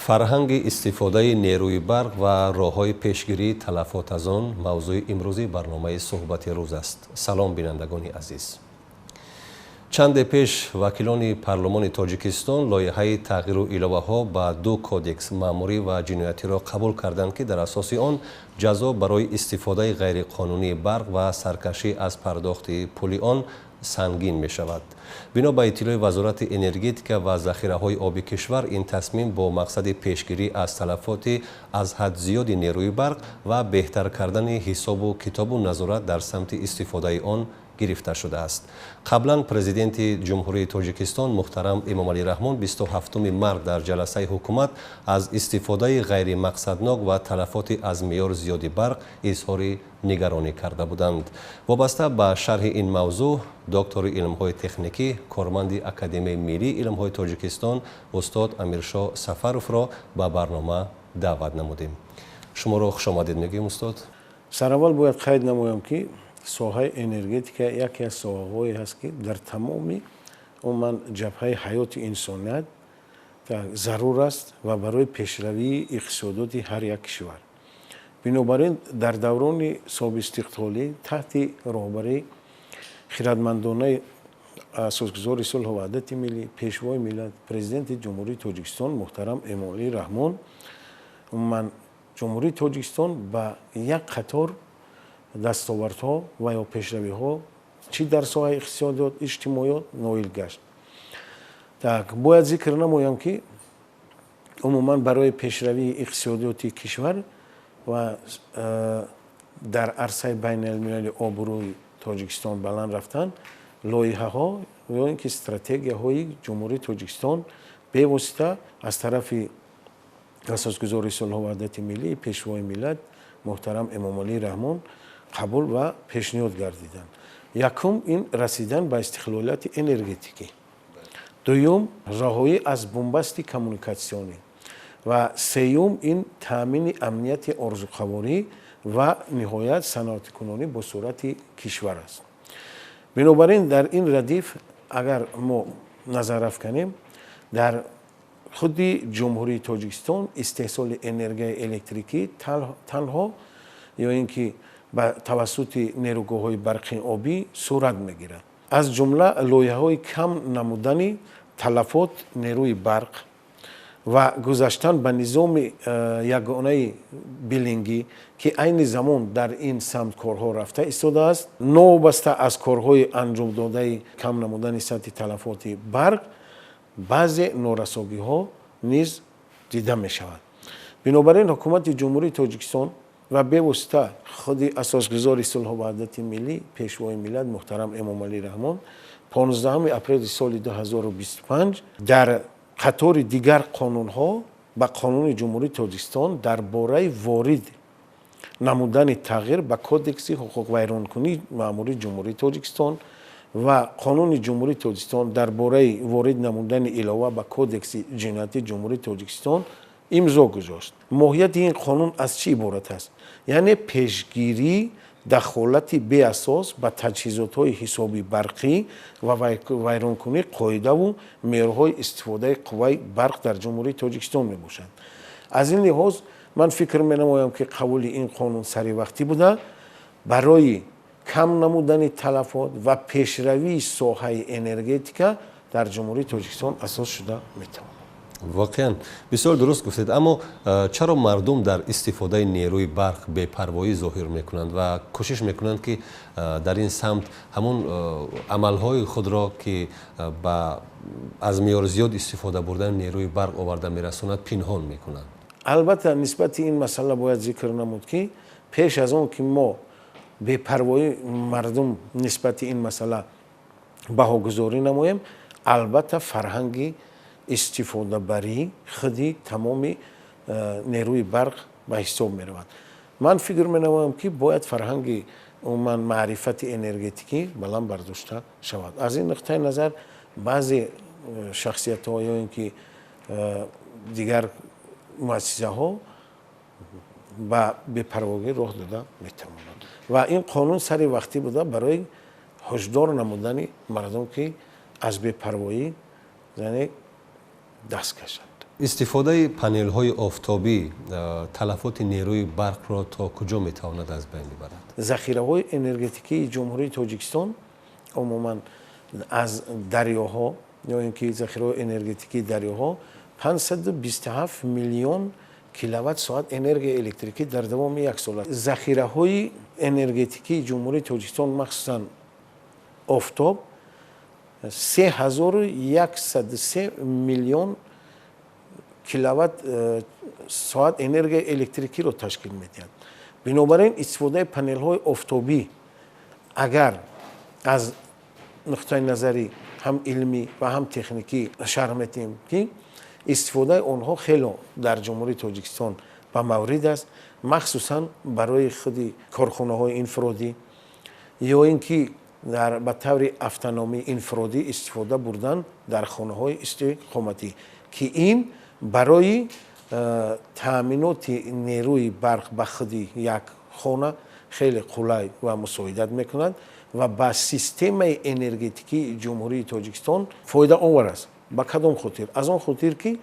فرهنگ استفاده نیروی برق و راه‌های پیشگیری تلفات از آن موضوع امروزی برنامه صحبت روز است. سلام بینندگان عزیز. چند پیش وکیلان پارلمان تاجیکستان لایحه تغییر و علاوه‌ها به 2 کودکس مأموری و جنایتی را قبول کردند که در اساس آن جزا برای استفاده غیرقانونی برق و سرکشی از پرداخت پول آن سنگین می شود. بنا به اطلاع وزارت انرژتیک و ذخیره‌های آبی کشور، این تصمیم با مقصد پیشگیری از تلفات از حد زیاد نیروی برق و بهتر کردن حساب و کتاب و نظارت در سمت استفاده آن گرفته شده است. قبلا پرزیدنت جمهوری تاجیکستان محترم امامعلی رحمان 27 مارس در جلسه حکومت از استفاده غیر مقصدناک و تلفات از معیار زیاد برق اظهار نگرانی کرده بودند. وابسته به شرح این موضوع، دکتر علم‌های تکنیکی، کارمند اکادمی ملی علم‌های تاجیکستان استاد امیرشاه سفروف را به برنامه دعوت نمودیم. شما را خوش آمدید میگیم استاد. سرول باید قید نمویم که ساحه انرژتیک یکی از ساحه‌هایی هست که در تمامی عموما جبهه حیات انسانیت ضرور است و برای پیشروی اقتصادات هر یک کشور. بنابراین در دوران صاحب استقلالی تحت راهبری خردمندانه اساسگزار صلح و وحدت ملی، پیشوای ملت، پرزیدنت جمهوری تاجیکستان محترم امامعلی رحمان، عموما جمهوری تاجیکستان با یک قطار دستاوردها و یا پیشروی‌ها چی در ساحه اقتصادیات اجتماعیات نایل گشت. باید ذکر نمایم که عموما برای پیشروی اقتصادیات کشور و در عرصه بین المللی آبروی تاجیکستان بلند رفتن، لایحه ها یا اینکه استراتژی های جمهوری تاجیکستان به واسطه از طرف اساسگزار صلح و وحدت ملی، پیشوای ملت محترم امامعلی رحمان قبول و پیشنهاد گردیدند. یکم این رسیدن به استقلالیت انرژتیکی، دوم رهایی از بنبست کمونیکاسیونی و سوم این تامین امنیت ارزوخواری و نهایت صنعت کنونی با صورت کشور است. بنابراین در این ردیف اگر ما نظر افکنیم، در خود جمهوری تاجیکستان استحصال انرژی الکتریکی تنها یا اینکه به توسط نیروگاه‌های برقی آبی صورت میگیرد. از جمله لایحه‌های کم نمودن تلفات نیروی برق و گذاشتن به نظام یگانه بیلینگی که عین زمان در این سمت کارها رفته ایستاده است، نوبسته از کارهای انجام داده کم نمودن سطح تلفات برق، بعضی نارساگی‌ها نیز دیده می شود. بنابراین حکومت جمهوری تاجیکستان و به واسطه خود اساسگزار صلح و وحدت ملی، پیشوای ملت محترم امامعلی رحمان 15 اپریل سال 2025 در قطار دیگر قانون‌ها به قانون جمهوری تاجیکستان درباره وارد نمودن تغییر به کودکس حقوق ویرانکنی مأموری جمهوری تاجیکستان و قانون جمهوری تاجیکستان درباره وارد نمودن علاوه به کودکس جنایتی جمهوری تاجیکستان امضا گذاشت. ماهیت این قانون از چی عبارت است؟ یعنی پیشگیری دخالت بی اساس به تجهیزات‌های حسابی برقی و ویرانکنی قاعده و معیارهای استفاده قوه برق در جمهوری تاجیکستان میباشند. از این لحاظ من فکر می‌نمایم که قبول این قانون سری وقتی بوده برای کم نمودن تلفات و پیشروی ساحه انرژتیک در جمهوری تاجیکستان اساس شده میتواند. واقعا بسیار درست گفتید، اما چرا مردم در استفاده نیروی برق بی‌پروایی ظاهر میکنند و کوشش میکنند که در این سمت همون عملهای خود را که از معیار زیاد استفاده بردن نیروی برق آورده میرساند پنهان میکنند؟ البته نسبت این مسئله باید ذکر نمود که پیش از آن که ما بی‌پروایی مردم نسبت این مسئله بهاگذاری نماییم، البته فرهنگی استفاده بری خودی تمامی نیروی برق به حساب می رود. من فکر می نمایم که باید فرهنگ عموما معرفت انرژتیکی بلند برداشته شود. از این نقطه نظر بعضی شخصیت ها یا اینکه دیگر مؤسسه ها به بی‌پروایی راه داده می توانند و این قانون سری وقتی بوده برای هشدار نمودن مردم که از بی‌پروایی یعنی دست کشند. استفاده پنل های آفتابی تلفات نیروی برق را تا کجا میتواند از بین ببرد؟ ذخیره های انرژتیکی جمهوری تاجیکستان عموما از دریاها یا اینکه ذخیره های انرژتیکی دریاها 527 میلیون کیلووات ساعت انرژی الکتریکی در دوام یک سال است. ذخیره های انرژتیکی جمهوری تاجیکستان مخصوصا آفتاب 3103 میلیون کیلووات ساعت انرژی الکتریکی رو تشکیل میدهد. بنابراین استفاده پنل های آفتابی اگر از نقطه نظری هم علمی و هم تکنیکی شرح میدیم که استفاده آنها خیلی در جمهوری تاجیکستان به مورد است، مخصوصا برای خود کارخانه های انفرادی یا اینکه به طور افغانامی انفرادی استفاده بردن در خانه های استقامتی که این برای تامینات نیروی برق به خود یک خانه خیلی قلای و مساعدت میکند و با سیستم انرژتیکی جمهوری تاجیکستان فایده آور است. با کدام خاطر؟ از آن خاطر که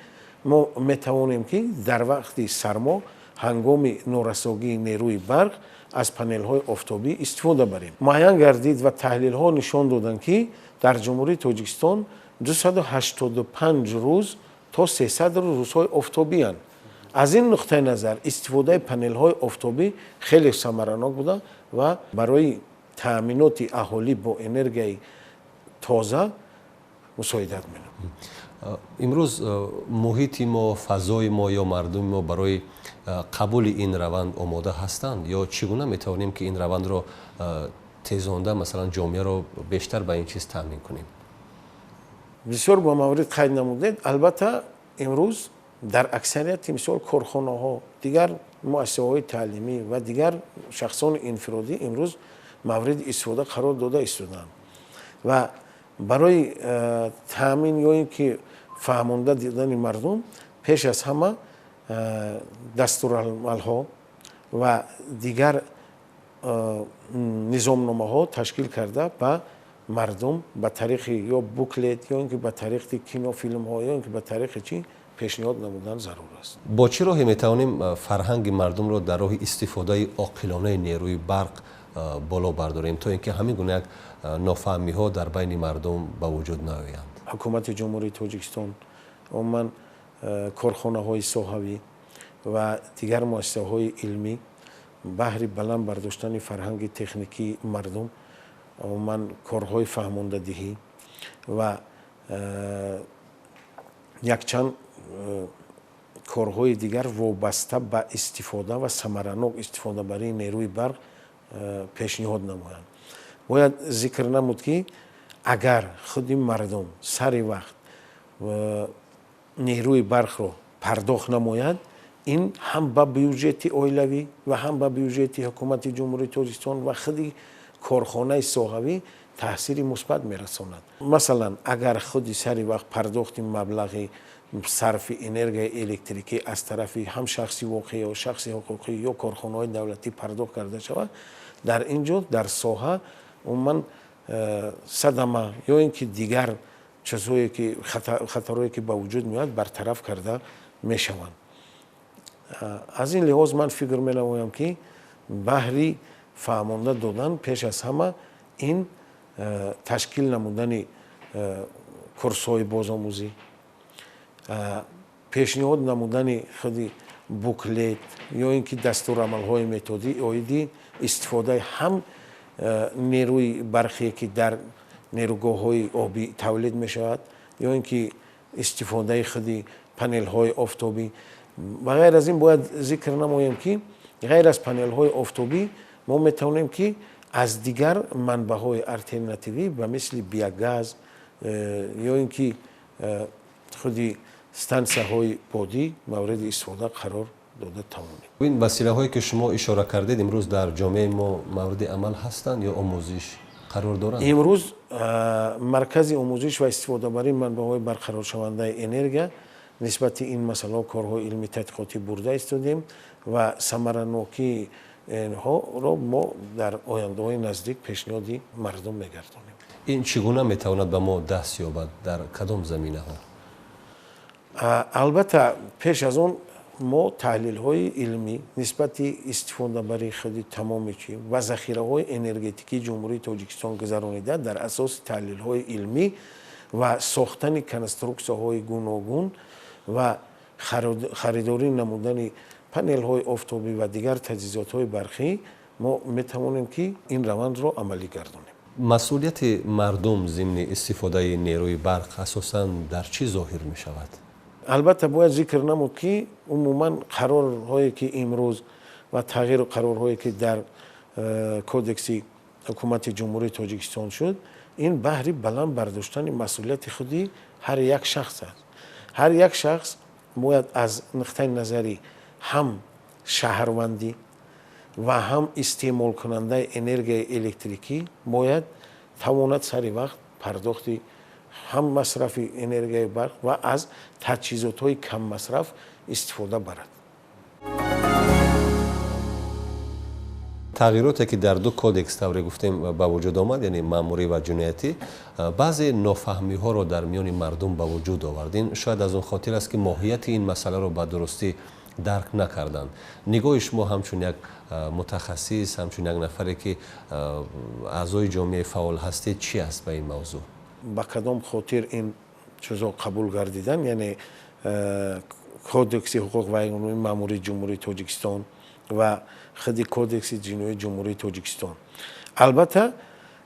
ما میتوانیم که در وقت سرما هنگام نورسایی نیروی برق از پنل های آفتابی استفاده بریم. معین گردید و تحلیل ها نشان دادند که در جمهوری تاجیکستان 285 روز تا 300 روزهای آفتابی اند. از این نقطه نظر استفاده پنل های آفتابی خیلی ثمرناک بوده و برای تامینات اهالی با انرژی تازه مساعدت می‌نماید. امروز محیط ما، فضای ما یا مردم ما برای قبول این روند آماده هستند یا چگونه میتوانیم که این روند رو تیزانده مثلا جامعه رو بیشتر به این چیز تامین کنیم؟ بسیار با مورد قید نمودید. البته امروز در اکثریت مثال کارخانه ها، دیگر مؤسسه های تعلیمی و دیگر شخصان انفرادی امروز مورد استفاده قرار داده ایستادند و برای تامین یا اینکه فهمانده دیدن مردم پیش از همه دستورالعمل ها و دیگر نظامنامه ها تشکیل کرده به مردم به طریق یا بوکلت یا اینکه به طریق کینو فیلم ها یا اینکه به طریق چی پیشنهاد نمودن ضرور است. با چه راهی میتوانیم فرهنگ مردم رو در راه استفاده عاقلانه نیروی برق بالا برداریم تا اینکه همین گونه یک نافهمی ها در بین مردم به وجود نیایند؟ حکومت جمهوری تاجیکستان عموما کارخانه های ساحوی و دیگر مؤسسه های علمی بهر بلند برداشتن فرهنگ تکنیکی مردم عموما کارهای فهمانده دهی و یک چند کارهای دیگر وابسته به استفاده و ثمرناک استفاده برای نیروی برق پیشنهاد نمایند. باید ذکر نمود که اگر خود مردم سر وقت نیروی برق رو پرداخت نماید، این هم به بودجه اولیوی و هم به بودجه حکومت جمهوری تاجیکستان و خود کارخانه ساحوی تاثیر مثبت میرساند. مثلا اگر خودی سر وقت پرداخت مبلغ صرف انرژی الکتریکی از طرف هم شخصی واقعی و شخصی حقوقی یا کارخانه های دولتی پرداخت کرده شود، در اینجا در ساحه عموما صدمه یا اینکه دیگر چیزهایی که خطرهایی که به وجود میاد برطرف کرده میشوند. از این لحاظ من فکر می‌نمایم که بهری فهمانده دادن پیش از همه این تشکیل نمودن کورس‌های بازآموزی، پیشنهاد نمودن خود بوکلت یا اینکه دستورالعمل‌های متدی آیدی استفاده هم نیروی برقی که در نیروگاه‌های آبی تولید می‌شود یا اینکه استفاده خود پنل‌های آفتابی و غیر از این باید ذکر نمایم که غیر از پنل‌های آفتابی ما می‌توانیم که از دیگر منبع‌های آلترناتیوی و مثل بیوگاز یا اینکه خودی استانسیه‌های بادی مورد استفاده قرار داده توانیم. این وسیله‌هایی که شما اشاره کردید امروز در جامعه ما مورد عمل هستند یا آموزش قرار دارند؟ امروز مرکز آموزش و استفاده برای منبع‌های برقرار شونده انرژی نسبت این مسئله کارهای علمی تحقیقاتی برده ایستادیم و ثمرناکی اینها را ما در آینده‌های نزدیک پیشنهادی مردم می‌گردانیم. این چگونه میتواند به ما دست یابد؟ در کدام زمینه ها؟ البته پیش از اون ما تحلیل های علمی نسبت استفاده برای خود تمام چی و ذخیره های انرژتیکی جمهوری تاجیکستان گذرانیده در اساس تحلیل های علمی و ساختن کنسترکسیون های گوناگون و خریداری نمودن پنل های آفتابی و دیگر تجهیزات های برقی ما میتوانیم که این روند را عملی گردانیم. مسئولیت مردم ضمن استفاده نیروی برق اساساً در چی ظاهر می شود؟ البته باید ذکر نمود که عموما قرارهایی که امروز و تغییر قرارهایی که در کودکس حکومت جمهوری تاجیکستان شد این بهر بلند برداشتن مسئولیت خودی هر یک شخص است. هر یک شخص باید از نقطه نظری هم شهروندی و هم استعمال کننده انرژی الکتریکی باید تواند سری وقت پرداختی هم مصرف انرژی برق و از تجهیزات های کم مصرف استفاده برد. تغییراتی که در دو کودکس طوری گفتیم به وجود آمد یعنی ماموری و جنایتی بعضی نافهمی ها رو در میان مردم به وجود آوردین. شاید از اون خاطر است که ماهیت این مسئله رو به درستی درک نکردند. نگاه شما همچون یک متخصص همچون یک نفری که اعضای جامعه فعال هستید چی است به این موضوع؟ با کدام خاطر این چیزا قبول گردیدن یعنی کودکس حقوق و قانون ماموری جمهوری تاجیکستان و خود کودکس جنایی جمهوری تاجیکستان. البته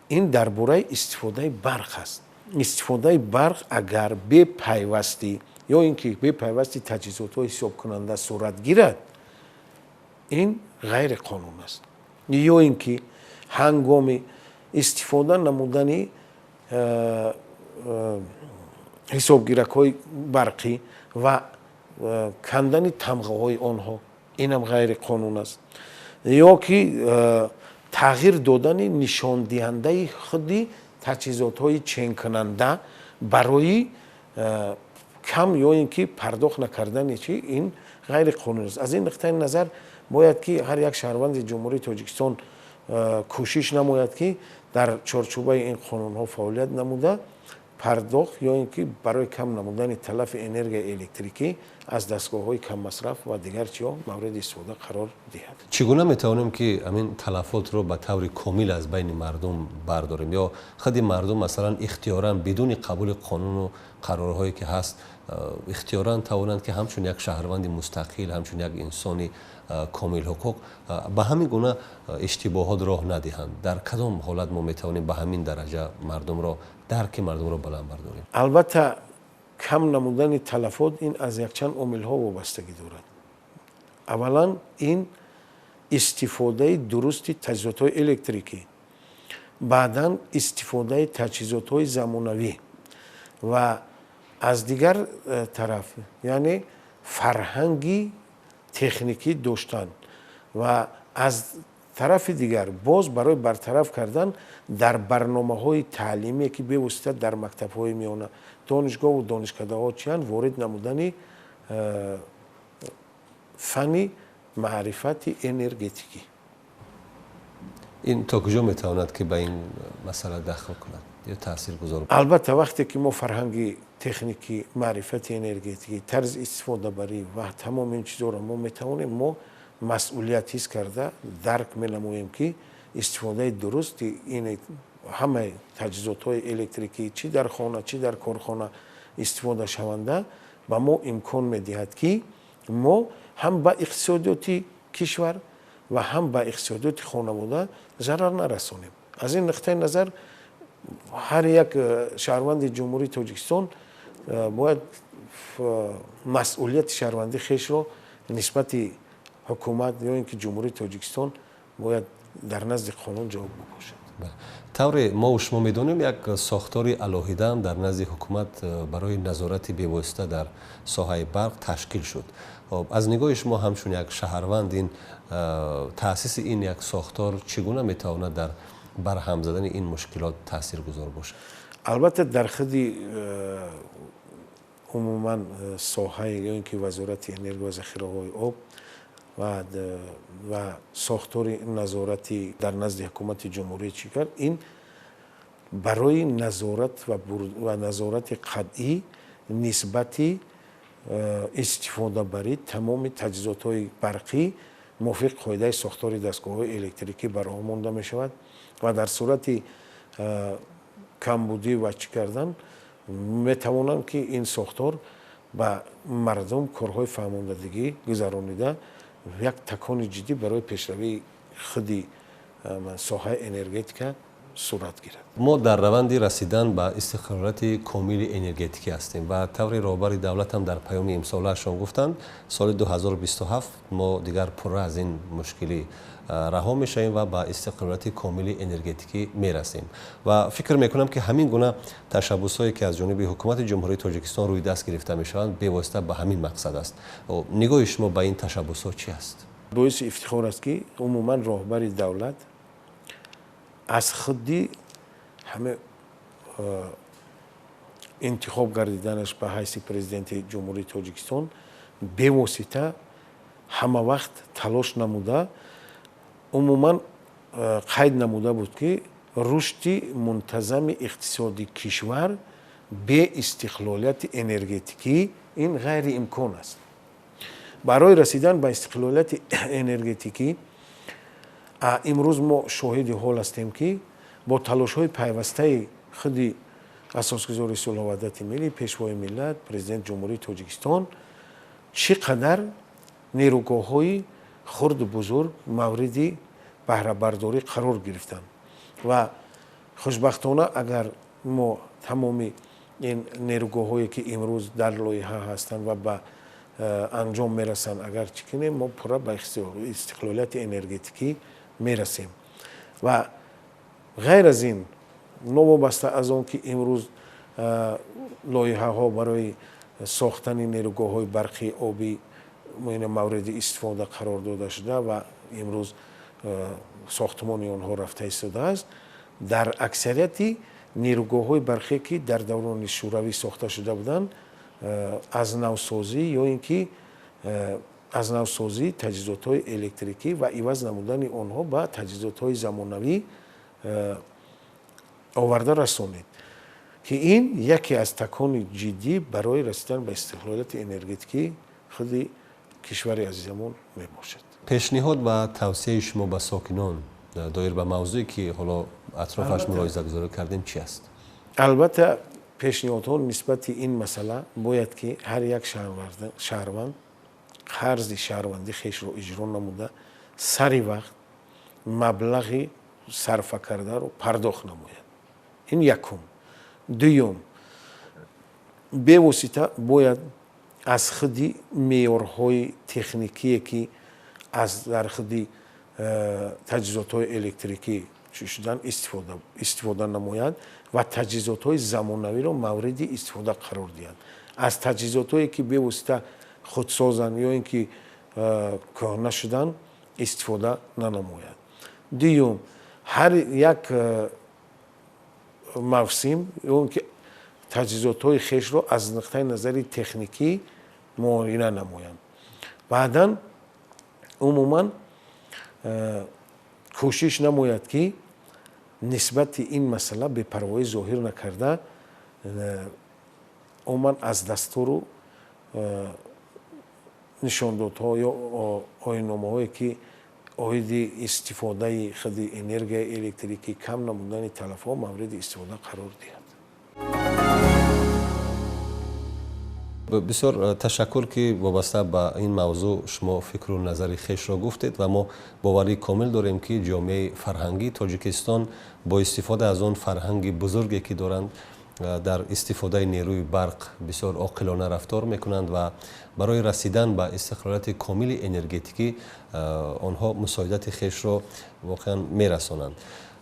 این درباره استفاده برق است. استفاده برق اگر به پیوستی یا اینکه به پیوستی تجهیزات های حساب کننده صورت گیرد این غیر قانون است. یا اینکه هنگام استفاده نمودن حسابگیرک های برقی و کندن تمغه های آنها این هم غیر قانون است. یا که تغییر دادن نشان دهنده خودی تجهیزات های چین کننده برای کم یا اینکه پرداخت نکردن چی این غیر قانونی است. از این نقطه نظر باید که هر یک شهروند جمهوری تاجیکستان کوشش نماید که در چارچوب این قانون ها فعالیت نموده پرداخت یا اینکه برای کم نمودن تلف انرژی الکتریکی از دستگاه های کم مصرف و دیگر چیا مورد استفاده قرار دهد. چگونه میتوانیم که همین تلفات رو به طور کامل از بین مردم برداریم یا خود مردم مثلا اختیاراً بدون قبول قانون و قرارهایی که هست اختیاراً توانند که همچون یک شهروند مستقل همچون یک انسانی کامل حقوق به همین گونه اشتباهات راه ندهند؟ در کدام حالت ما میتوانیم به همین درجه مردم را درک مردم را بلند برداریم؟ البته کم نمودن تلفات این از یک چند عامل ها وابستگی دارد. اولا این استفاده درست تجهیزات های الکتریکی، بعدا استفاده تجهیزات های زمانوی و از دیگر طرف یعنی فرهنگی تکنیکی داشتن و از طرف دیگر باز برای برطرف کردن در برنامه‌های تعلیمی که به واسطه در مکتب‌های میانه دانشگاه و دانشکده‌ها چیان وارد نمودن فنی معرفت انرژتیکی. این تا کجا میتواند که به این مسئله دخل کند یا تاثیر گذار؟ البته وقتی که ما فرهنگی تکنیکی معرفت انرژتیکی طرز استفاده بری و تمام این چیزا رو ما میتوانیم ما مسئولیت حس کرده درک می‌نماییم که استفاده درست این همه تجهیزات های الکتریکی چی در خانه چی در کارخانه استفاده شونده و ما امکان میدهد که ما هم به اقتصادیات کشور و هم به اقتصادیات خانواده ضرر نرسانیم. از این نقطه نظر هر یک شهروند جمهوری تاجیکستان باید مسئولیت شهروندی خیش را نسبت حکومت یا اینکه جمهوری تاجیکستان باید در نزد قانون جواب باشد. طور ما و شما میدونیم یک ساختار علاهیده در نزد حکومت برای نظارت بی‌واسطه در ساحه برق تشکیل شد. از نگاه شما همچون یک شهروند این تأسیس این یک ساختار چگونه میتواند در برهم زدن این مشکلات تاثیرگذار باشد؟ البته در خود عموما ساحه یا اینکه وزارت انرژی و ذخیره های آب و ساختار نظارتی در نزد حکومت جمهوری چی کرد این برای نظارت و نظارت قطعی نسبتی استفاده بری تمام تجهیزات های برقی موافق قاعده ساختار دستگاه های الکتریکی برآورده مانده می شود و در صورت کمبودی و چی کردن می توانند که این ساختار با مردم کارهای فهماندگی گذرانیده یک تکان جدی برای پیشروی خودی ساحه انرژتیک صورت گیرد. ما در روند رسیدن به استقلالیت کامل انرژتیکی هستیم و طور رهبر دولت هم در پیام امسالشان گفتند سال 2027 ما دیگر پر از این مشکلی رها میشیم و به استقلالیت کامل انرژتیکی میرسیم و فکر میکنم که همین گونه تشبسایی که از جانب حکومت جمهوری تاجیکستان روی دست گرفته میشوند به واسطه به همین مقصد است. نگاه شما به این تشبسات چی است؟ باعث افتخار است که عموما رهبر دولت از خودی همه انتخاب گردیدنش به حیث پرزیدنت جمهوری تاجیکستان به واسطه همه وقت تلاش نموده عموما قید نموده بود که رشد منتظم اقتصادی کشور به استقلالیت انرژتیکی این غیر امکان است. برای رسیدن به استقلالیت انرژتیکی امروز ما شاهد حال هستیم که با تلاش های پیوسته خود اساسگزار صلح و وحدت ملی پیشوای ملت پرزیدنت جمهوری تاجیکستان چقدر نیروگاه های خرد و بزرگ مورد بهره برداری قرار گرفتند و خوشبختانه اگر ما تمامی این نیروگاه هایی که امروز در لایحه هستند و به انجام میرسند اگر چی کنیم ما پورا به استقلالیت انرژتیکی میرسیم و غیر از این نوابسته از آن که امروز لایحه ها برای ساختن نیروگاه های برقی آبی مورد استفاده قرار داده شده و امروز ساختمان آنها رفته ایستاده است در اکثریت نیروگاه های برقی که در دوران شوروی ساخته شده بودند از نوسازی یا اینکه از نوسازی تجهیزات های الکتریکی و عوض نمودن آنها به تجهیزات های زمانوی آورده رسانید که این یکی از تکان جدی برای رسیدن به استقلالیت انرژتیکی خود کشور عزیزمون می باشد. پیشنهاد و توصیه شما به ساکنان دایر به موضوعی که حالا اطرافش ملاحظه گذاری کردیم چی است؟ البته پیشنهادها نسبت این مسئله باید که هر یک شهروند قرض شهروندی خیش رو اجرا نموده سری وقت مبلغی صرف کرده رو پرداخت نماید. این یکم. دوم به واسطه باید از خودی معیارهای تکنیکی که از در خودی تجهیزات های الکتریکی شدن استفاده نماید و تجهیزات های زمانوی را مورد استفاده قرار دهند. از تجهیزات هایی که به واسطه خودسازند یا اینکه کهنه شدن استفاده ننماید. دوم هر یک موسم یا اینکه تجهیزات های خیش را از نقطه نظر تکنیکی معاینه نمایند. بعدا عموما کوشش نماید که نسبت این مسئله به پروایی ظاهر نکرده عموما از دستور و نشاندادها یا آیین‌نامه هایی که عاید استفاده خود انرژی الکتریکی کم نمودن تلف ها مورد استفاده قرار دهد. بسیار تشکر که وابسته به این موضوع شما فکر و نظر خیش را گفتید و ما باوری کامل داریم که جامعه فرهنگی تاجیکستان با استفاده از آن فرهنگ بزرگی که دارند در استفاده نیروی برق بسیار عاقلانه رفتار میکنند و برای رسیدن به استقلالیت کامل انرژتیکی آنها مساعدت خیش را واقعا میرسانند.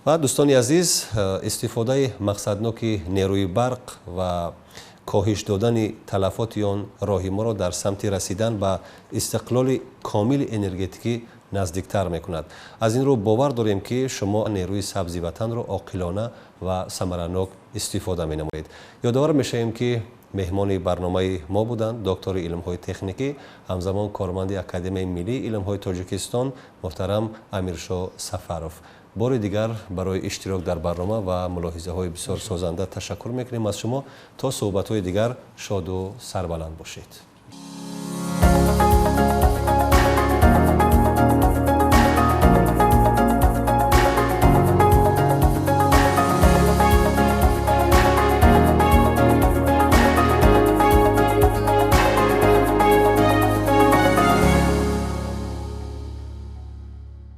و دوستان عزیز استفاده مقصدناک نیروی برق و کاهش دادن تلفات آن راه ما را در سمت رسیدن به استقلال کامل انرژتیکی نزدیکتر میکند. از این رو باور داریم که شما نیروی سبزی وطن را عاقلانه و ثمره‌ناک استفاده می نمایید. یادآور میشیم که مهمان برنامه ما بودند دکتر علم‌های تکنیکی همزمان کارمند اکادمی ملی علم‌های تاجیکستان محترم امیرشاه سفروف. بار دیگر برای اشتراک در برنامه و ملاحظه های بسیار سازنده تشکر میکنیم از شما. تا صحبت های دیگر شاد و سربلند باشید.